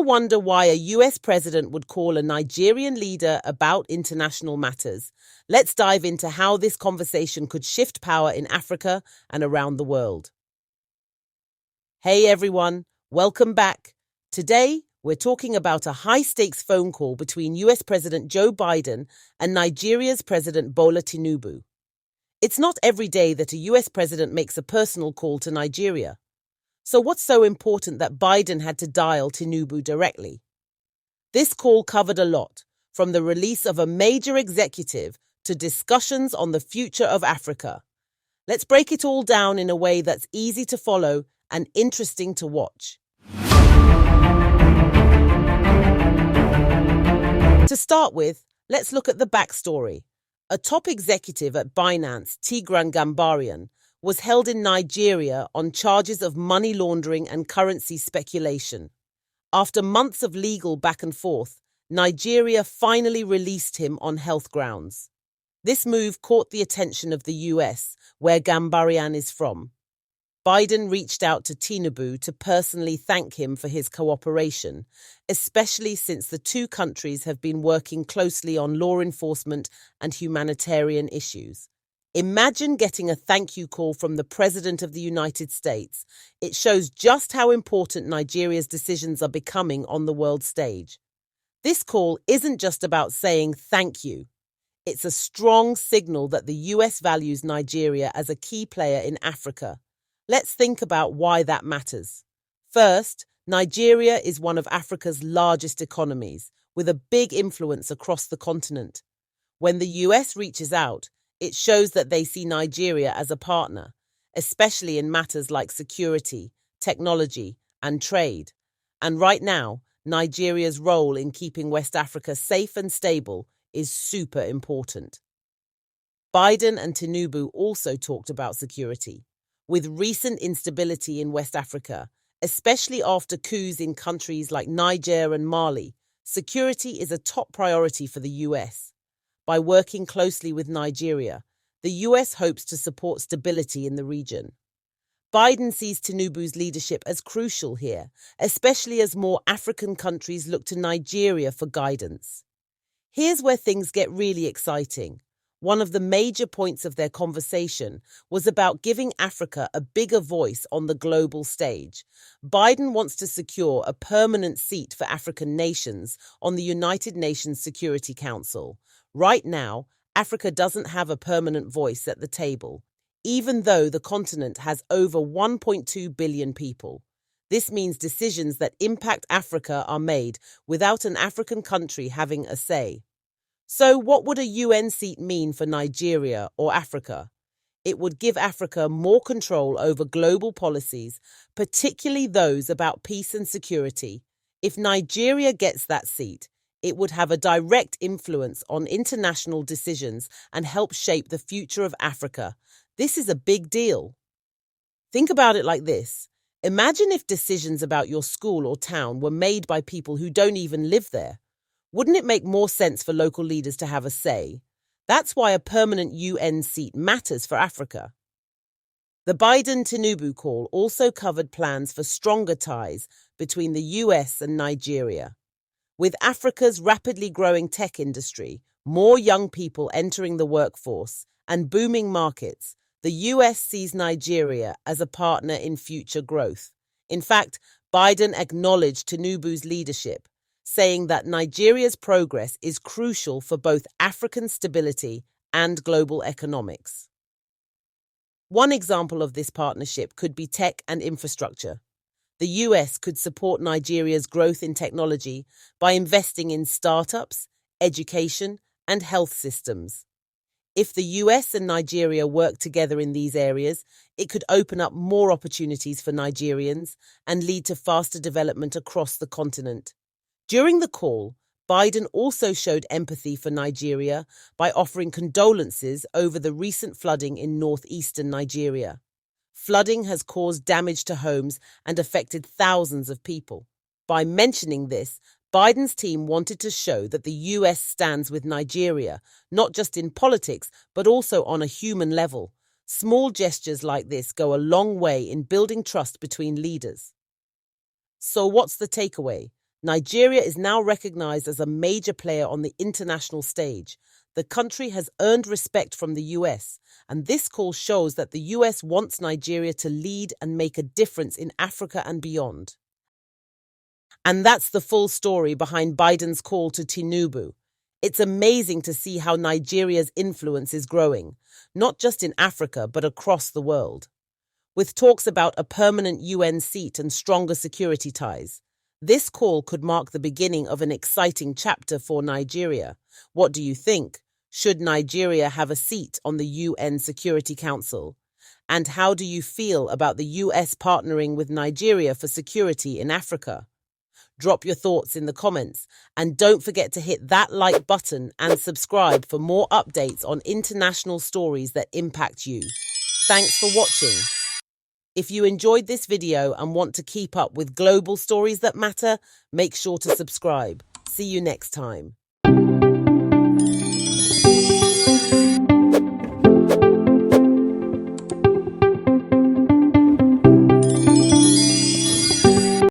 wonder why a US president would call a Nigerian leader about international matters? Let's dive into how this conversation could shift power in Africa and around the world. Hey everyone, welcome back. Today, we're talking about a high-stakes phone call between US President Joe Biden and Nigeria's President Bola Tinubu. It's not every day that a US president makes a personal call to Nigeria. So what's so important that Biden had to dial Tinubu directly? This call covered a lot, from the release of a major executive to discussions on the future of Africa. Let's break it all down in a way that's easy to follow and interesting to watch. To start with, let's look at the backstory. A top executive at Binance, Tigran Gambaryan, was held in Nigeria on charges of money laundering and currency speculation. After months of legal back and forth, Nigeria finally released him on health grounds. This move caught the attention of the US, where Gambaryan is from. Biden reached out to Tinubu to personally thank him for his cooperation, especially since the two countries have been working closely on law enforcement and humanitarian issues. Imagine getting a thank you call from the President of the United States. It shows just how important Nigeria's decisions are becoming on the world stage. This call isn't just about saying thank you. It's a strong signal that the US values Nigeria as a key player in Africa. Let's think about why that matters. First, Nigeria is one of Africa's largest economies, with a big influence across the continent. When the US reaches out, it shows that they see Nigeria as a partner, especially in matters like security, technology, and trade. And right now, Nigeria's role in keeping West Africa safe and stable is super important. Biden and Tinubu also talked about security. With recent instability in West Africa, especially after coups in countries like Niger and Mali, security is a top priority for the US. By working closely with Nigeria, the US hopes to support stability in the region. Biden sees Tinubu's leadership as crucial here, especially as more African countries look to Nigeria for guidance. Here's where things get really exciting. One of the major points of their conversation was about giving Africa a bigger voice on the global stage. Biden wants to secure a permanent seat for African nations on the United Nations Security Council. Right now, Africa doesn't have a permanent voice at the table, even though the continent has over 1.2 billion people. This means decisions that impact Africa are made without an African country having a say. So what would a UN seat mean for Nigeria or Africa? It would give Africa more control over global policies, particularly those about peace and security. If Nigeria gets that seat, it would have a direct influence on international decisions and help shape the future of Africa. This is a big deal. Think about it like this. Imagine if decisions about your school or town were made by people who don't even live there. Wouldn't it make more sense for local leaders to have a say? That's why a permanent UN seat matters for Africa. The Biden-Tinubu call also covered plans for stronger ties between the US and Nigeria. With Africa's rapidly growing tech industry, more young people entering the workforce, and booming markets, the US sees Nigeria as a partner in future growth. In fact, Biden acknowledged Tinubu's leadership, saying that Nigeria's progress is crucial for both African stability and global economics. One example of this partnership could be tech and infrastructure. The US could support Nigeria's growth in technology by investing in startups, education, and health systems. If the US and Nigeria work together in these areas, it could open up more opportunities for Nigerians and lead to faster development across the continent. During the call, Biden also showed empathy for Nigeria by offering condolences over the recent flooding in northeastern Nigeria. Flooding has caused damage to homes and affected thousands of people. By mentioning this, Biden's team wanted to show that the US stands with Nigeria, not just in politics, but also on a human level. Small gestures like this go a long way in building trust between leaders. So what's the takeaway? Nigeria is now recognized as a major player on the international stage. The country has earned respect from the US, and this call shows that the US wants Nigeria to lead and make a difference in Africa and beyond. And that's the full story behind Biden's call to Tinubu. It's amazing to see how Nigeria's influence is growing, not just in Africa, but across the world. With talks about a permanent UN seat and stronger security ties, this call could mark the beginning of an exciting chapter for Nigeria. What do you think? Should Nigeria have a seat on the UN Security Council? And how do you feel about the US partnering with Nigeria for security in Africa? Drop your thoughts in the comments, and don't forget to hit that like button and subscribe for more updates on international stories that impact you. Thanks for watching. If you enjoyed this video and want to keep up with global stories that matter, make sure to subscribe. See you next time.